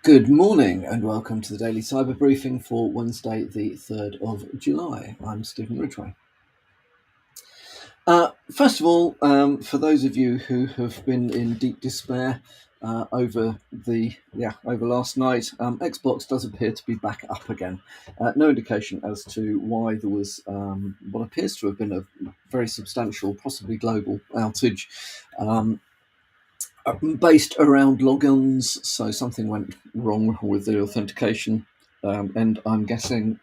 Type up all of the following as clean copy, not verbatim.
Good morning and welcome to the Daily Cyber Briefing for Wednesday, the 3rd of July. I'm Stephen Ridgway. First of all, for those of you who have been in deep despair over last night, Xbox does appear to be back up again. No indication as to why there was what appears to have been a very substantial, possibly global outage. Based around logons, so something went wrong with the authentication, and I'm guessing.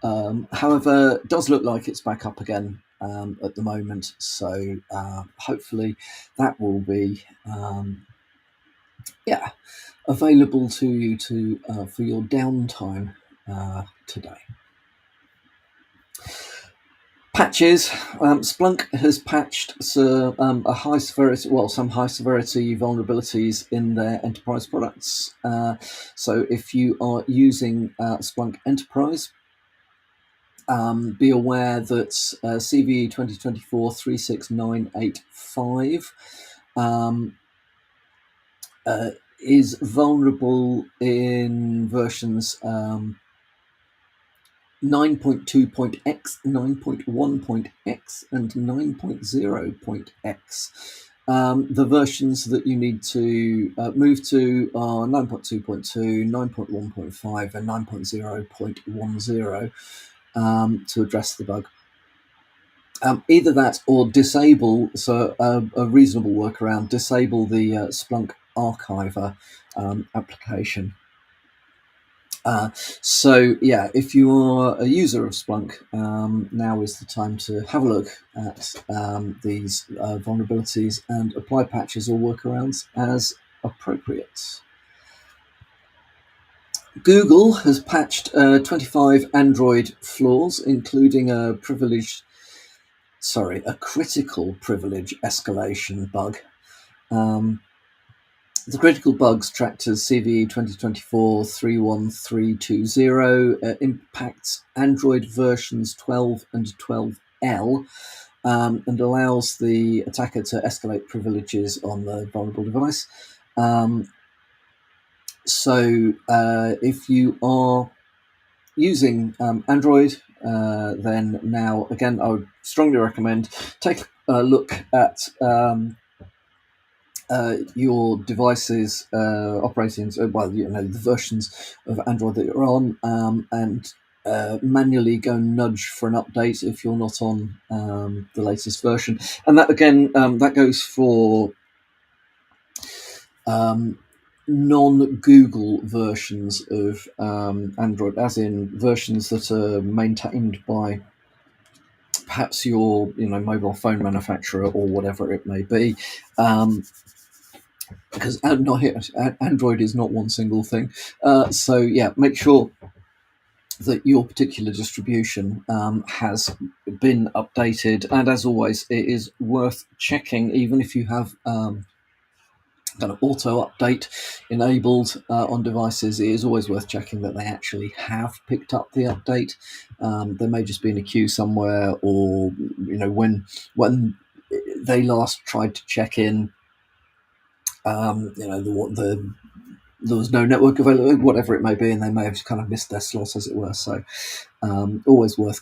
However, it does look like it's back up again at the moment, so hopefully that will be available to you for your downtime today. Patches. Splunk has patched some high severity vulnerabilities in their enterprise products. So if you are using Splunk Enterprise, be aware that CVE 2024-36985 is vulnerable in versions 9.2.x, 9.1.x, and 9.0.x. The versions that you need to move to are 9.2.2, 9.1.5, and 9.0.10 to address the bug. Either that or disable, so a reasonable workaround, disable the Splunk Archiver application. If you are a user of Splunk, now is the time to have a look at these vulnerabilities and apply patches or workarounds as appropriate. Google has patched 25 Android flaws, including a critical privilege escalation bug. The critical bugs tracked as CVE 2024-31320 impacts Android versions 12 and 12L and allows the attacker to escalate privileges on the vulnerable device. If you are using Android, then now, again, I would strongly recommend take a look at your device's the versions of Android that you're on, and manually go nudge for an update if you're not on the latest version. And that, again, that goes for non-Google versions of Android, as in versions that are maintained by perhaps your mobile phone manufacturer or whatever it may be. Because Android is not one single thing. Make sure that your particular distribution has been updated. And as always, it is worth checking, even if you have kind of auto update enabled on devices, it is always worth checking that they actually have picked up the update. There may just be in a queue somewhere, or when they last tried to check in, there was no network available, whatever it may be, and they may have kind of missed their slot, as it were. So always worth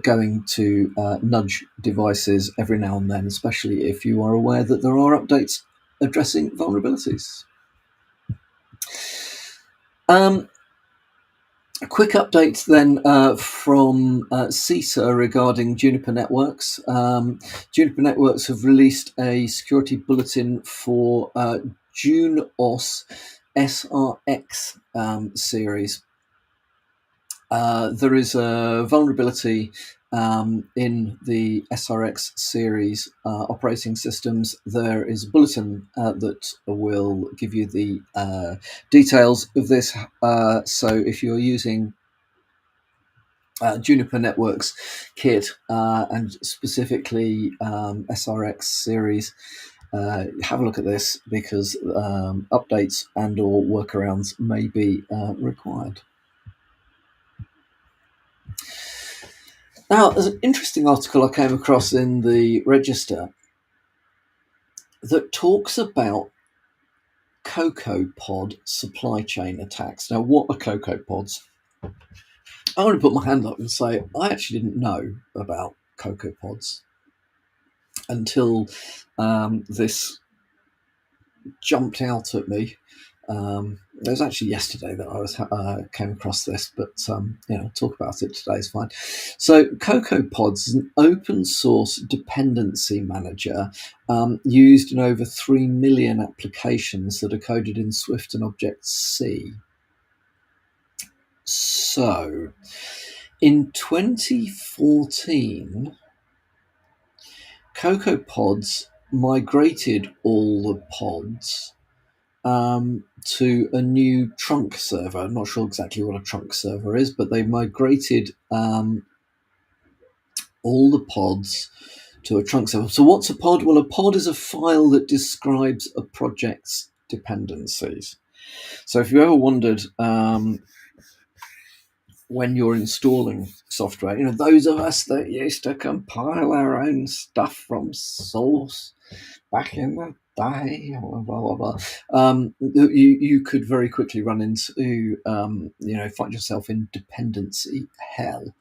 going to nudge devices every now and then, especially if you are aware that there are updates addressing vulnerabilities. A quick update then from CISA regarding Juniper Networks. Juniper Networks have released a security bulletin for JuneOS SRX series. There is a vulnerability in the SRX series operating systems. There is a bulletin that will give you the details of this. So if you're using Juniper Networks kit and specifically SRX series, have a look at this, because updates and or workarounds may be required. Now, there's an interesting article I came across in the Register that talks about Cocoa Pod supply chain attacks. Now, what are Cocoa Pods? I want to put my hand up and say I actually didn't know about Cocoa Pods until this jumped out at me. It was actually yesterday that I came across this, but talk about it today is fine. So, Cocoa Pods is an open source dependency manager used in over 3 million applications that are coded in Swift and Object-C. So, in 2014, Cocoa Pods migrated all the pods to a new trunk server. I'm not sure exactly what a trunk server is, but they migrated all the pods to a trunk server. So what's a pod? Well, a pod is a file that describes a project's dependencies. So if you ever wondered when you're installing software, those of us that used to compile our own stuff from source back in the day, blah blah blah. You could very quickly run into, find yourself in dependency hell.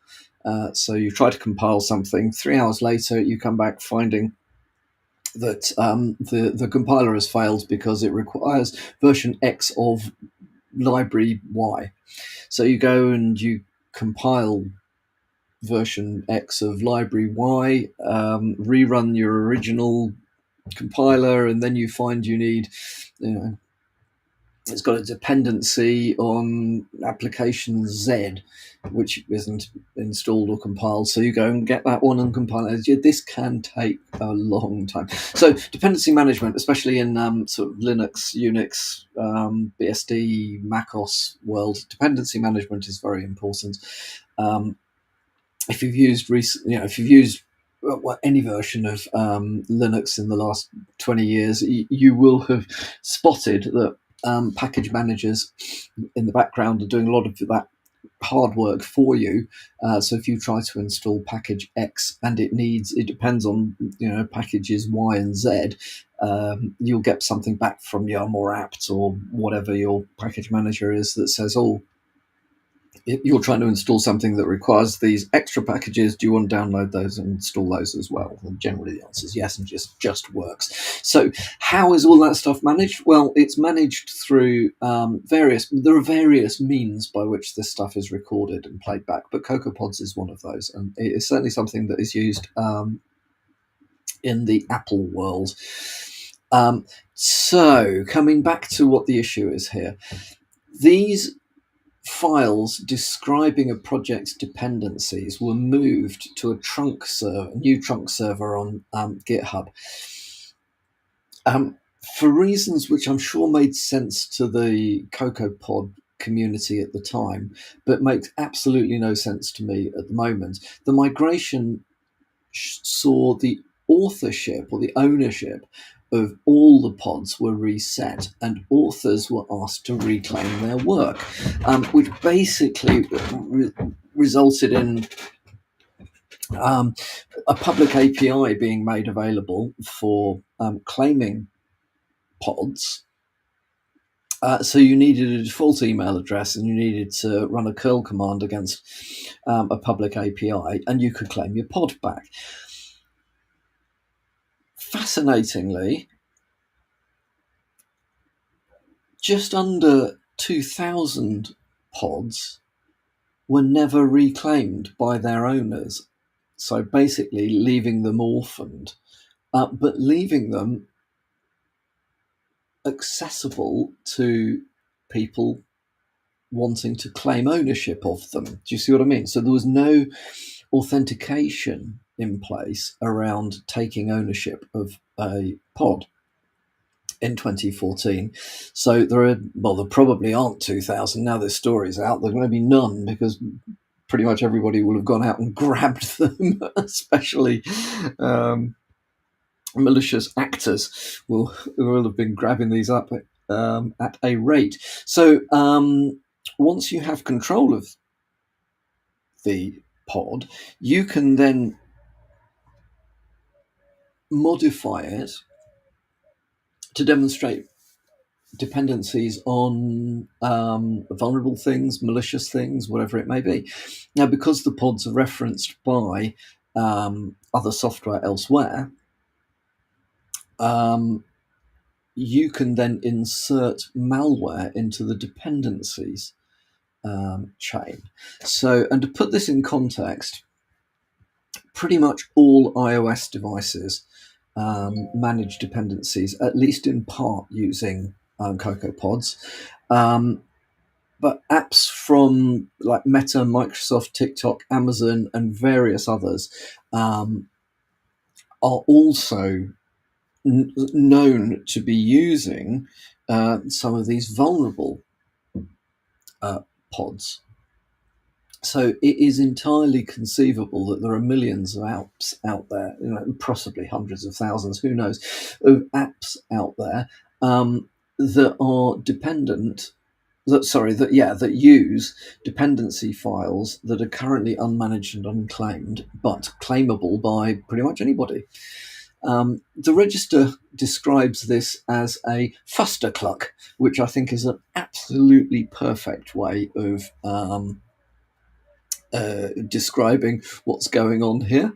So you try to compile something. 3 hours later, you come back finding that the compiler has failed because it requires version X of library Y. So you go and you compile version X of library Y, rerun your original compiler, and then you find you need, it's got a dependency on application Z, which isn't installed or compiled. So you go and get that one and compile it. This can take a long time. So dependency management, especially in sort of Linux, Unix, BSD, MacOS world, dependency management is very important. If you've used any version of Linux in the last 20 years, you will have spotted that package managers in the background are doing a lot of that hard work for you. So if you try to install package X and it depends on packages Y and Z, you'll get something back from Yum or apt or whatever your package manager is that says, oh, you're trying to install something that requires these extra packages. Do you want to download those and install those as well? And generally the answer is yes, and just works. So how is all that stuff managed? Well, it's managed through there are various means by which this stuff is recorded and played back, but CocoaPods is one of those, and it is certainly something that is used in the Apple world. So coming back to what the issue is here, these files describing a project's dependencies were moved to a new trunk server on GitHub. For reasons which I'm sure made sense to the CocoaPod community at the time, but makes absolutely no sense to me at the moment. The migration saw the authorship or the ownership of all the pods were reset, and authors were asked to reclaim their work, which basically resulted in a public API being made available for claiming pods. So you needed a default email address and you needed to run a curl command against a public API, and you could claim your pod back. Fascinatingly, just under 2,000 pods were never reclaimed by their owners. So basically leaving them orphaned, but leaving them accessible to people wanting to claim ownership of them. Do you see what I mean? So there was no authentication in place around taking ownership of a pod in 2014. So there probably aren't 2,000. Now this story's out, there's going to be none, because pretty much everybody will have gone out and grabbed them, especially malicious actors will have been grabbing these up at a rate. So once you have control of the pod, you can then modify it to demonstrate dependencies on vulnerable things, malicious things, whatever it may be. Now, because the pods are referenced by other software elsewhere, you can then insert malware into the dependencies chain. So, and to put this in context, pretty much all iOS devices manage dependencies, at least in part using CocoaPods. But apps from like Meta, Microsoft, TikTok, Amazon, and various others are also known to be using some of these vulnerable pods. So it is entirely conceivable that there are millions of apps out there, possibly hundreds of thousands, who knows, of apps out there that are dependent. That use dependency files that are currently unmanaged and unclaimed, but claimable by pretty much anybody. The register describes this as a fustercluck, which I think is an absolutely perfect way of describing what's going on here.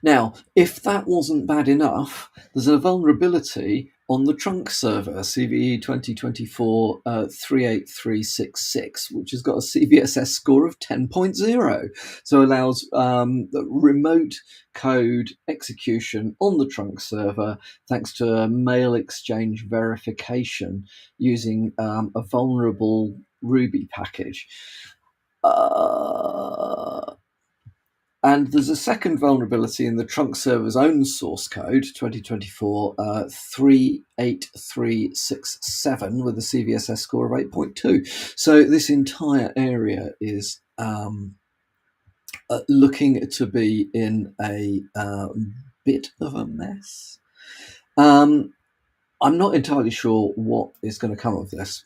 Now, if that wasn't bad enough, there's a vulnerability on the trunk server, CVE 2024 38366, which has got a CVSS score of 10.0. So allows remote code execution on the trunk server thanks to a mail exchange verification using a vulnerable Ruby package. And there's a second vulnerability in the trunk server's own source code, 2024 38367, with a CVSS score of 8.2. So this entire area is looking to be in a bit of a mess. I'm not entirely sure what is going to come of this.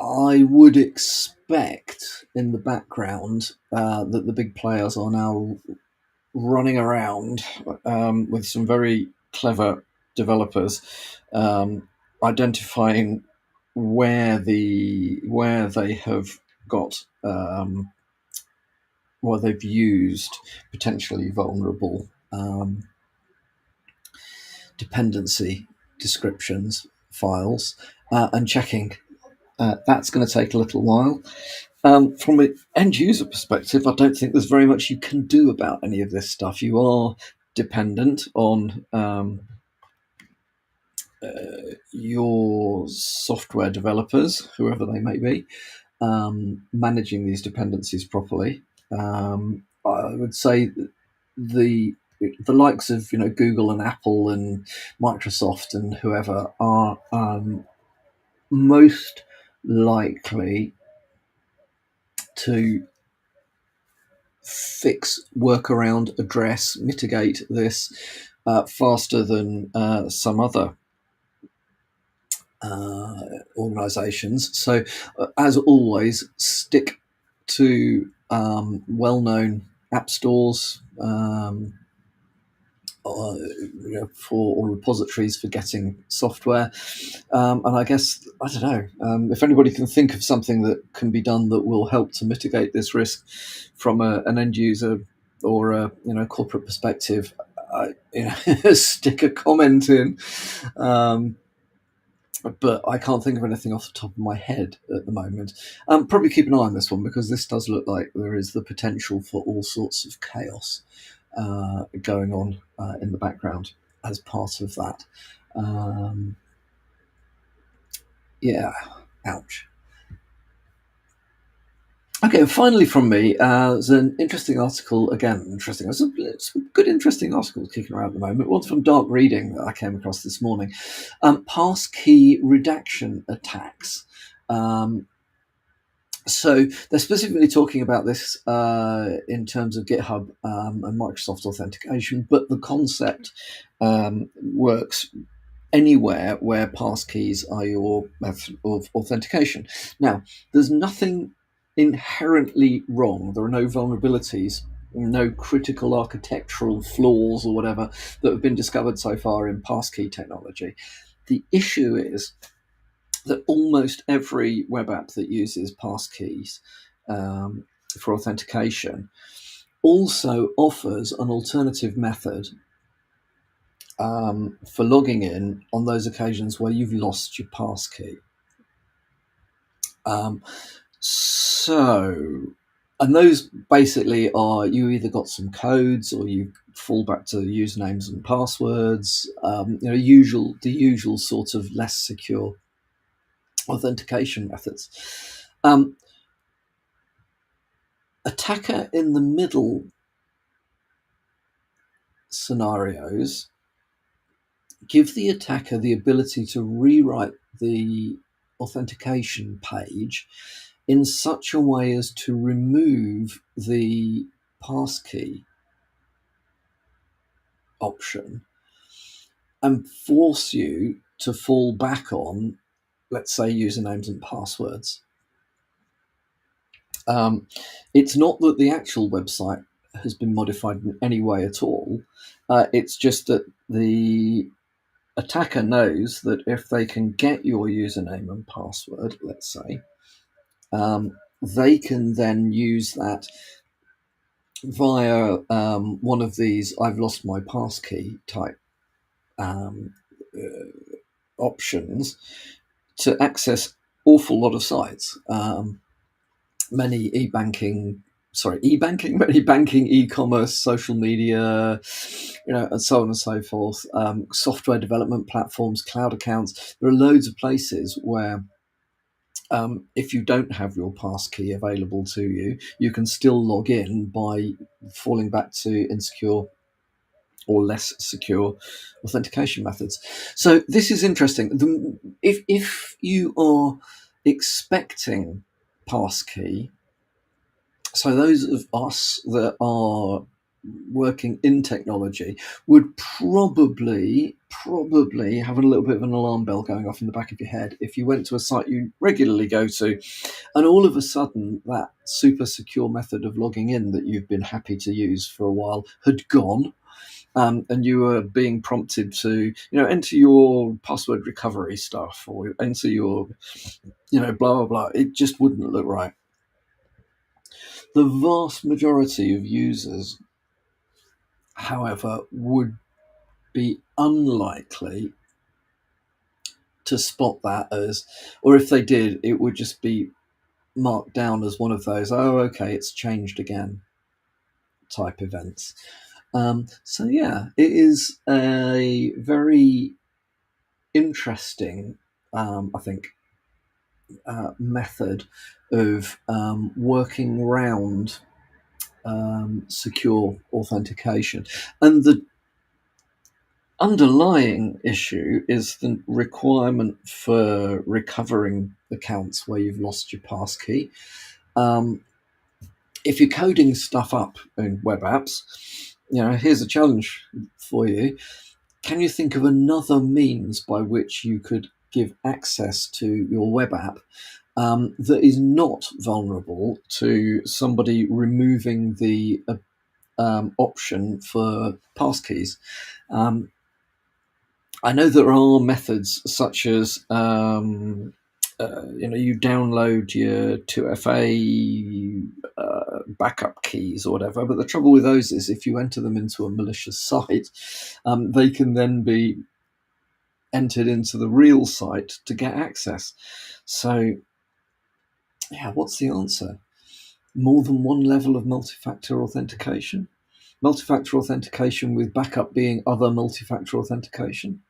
I would expect in the background that the big players are now running around with some very clever developers identifying where they have got where they've used potentially vulnerable dependency descriptions files and checking. That's going to take a little while. From an end user perspective, I don't think there's very much you can do about any of this stuff. You are dependent on your software developers, whoever they may be, managing these dependencies properly. I would say the likes of Google and Apple and Microsoft and whoever are most likely to fix, work around, address, mitigate this faster than some other organizations. So, as always, stick to well-known app stores or repositories for getting software. And I guess, I don't know, if anybody can think of something that can be done that will help to mitigate this risk from an end user or a corporate perspective, stick a comment in. But I can't think of anything off the top of my head at the moment. Probably keep an eye on this one because this does look like there is the potential for all sorts of chaos going on in the background as part of that. Yeah, ouch. Okay, finally from me, there's an interesting article, it's a good interesting article kicking around at the moment. One's from Dark Reading that I came across this morning. Passkey redaction attacks. So they're specifically talking about this in terms of GitHub and Microsoft authentication, but the concept works anywhere where passkeys are your method of authentication. Now, there's nothing inherently wrong. There are no vulnerabilities no critical architectural flaws or whatever that have been discovered so far in passkey technology. The issue is that almost every web app that uses passkeys for authentication also offers an alternative method for logging in on those occasions where you've lost your passkey. And those basically are, you either got some codes or you fall back to usernames and passwords, the usual sort of less secure authentication methods. Attacker in the middle scenarios give the attacker the ability to rewrite the authentication page in such a way as to remove the passkey option and force you to fall back on, let's say, usernames and passwords. It's not that the actual website has been modified in any way at all. It's just that the attacker knows that if they can get your username and password, let's say, they can then use that via one of these "I've lost my passkey" type options to access awful lot of sites. Many banking, e-commerce, social media, and so on and so forth. Software development platforms, cloud accounts. There are loads of places where, if you don't have your passkey available to you, you can still log in by falling back to insecure or less secure authentication methods. So this is interesting. If you are expecting passkey, so those of us that are working in technology would probably have a little bit of an alarm bell going off in the back of your head if you went to a site you regularly go to and all of a sudden that super secure method of logging in that you've been happy to use for a while had gone. And you were being prompted to, enter your password recovery stuff or enter your, blah, blah, blah. It just wouldn't look right. The vast majority of users, however, would be unlikely to spot that as, or if they did, it would just be marked down as one of those, oh, okay, it's changed again type events. So yeah, it is a very interesting, I think, method of working around secure authentication. And the underlying issue is the requirement for recovering accounts where you've lost your passkey. If you're coding stuff up in web apps, here's a challenge for you. Can you think of another means by which you could give access to your web app that is not vulnerable to somebody removing the option for passkeys? I know there are methods such as you download your 2FA backup keys or whatever, but the trouble with those is if you enter them into a malicious site, they can then be entered into the real site to get access. So, yeah, what's the answer? More than one level of multi-factor authentication? Multi-factor authentication with backup being other multi-factor authentication?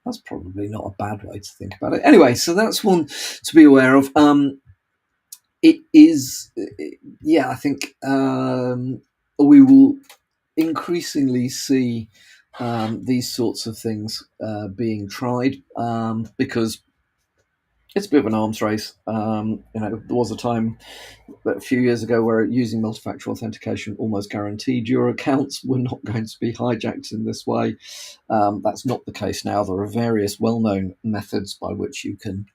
That's probably not a bad way to think about it. Anyway, so that's one to be aware of. It is, I think we will increasingly see these sorts of things being tried because it's a bit of an arms race. There was a time a few years ago where using multi-factor authentication almost guaranteed your accounts were not going to be hijacked in this way. That's not the case now. There are various well-known methods by which you can,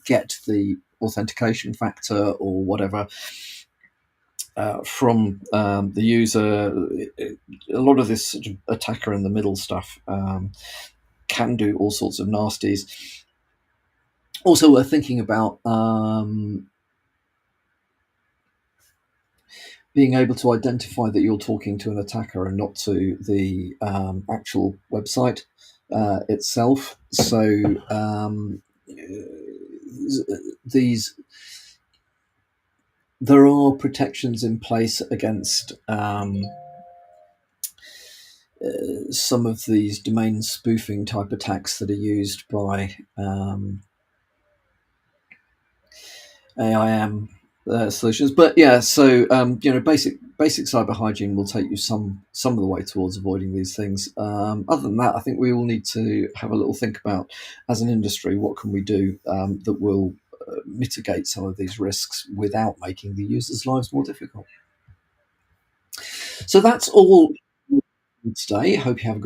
get the authentication factor or whatever from the user. A lot of this sort of attacker in the middle stuff can do all sorts of nasties. Also worth thinking about being able to identify that you're talking to an attacker and not to the actual website itself. So these there are protections in place against some of these domain spoofing type attacks that are used by AIM solutions. But yeah, so basic cyber hygiene will take you some of the way towards avoiding these things. Other than that, I think we all need to have a little think about, as an industry, what can we do that will mitigate some of these risks without making the users' lives more difficult. So that's all today. Hope you have a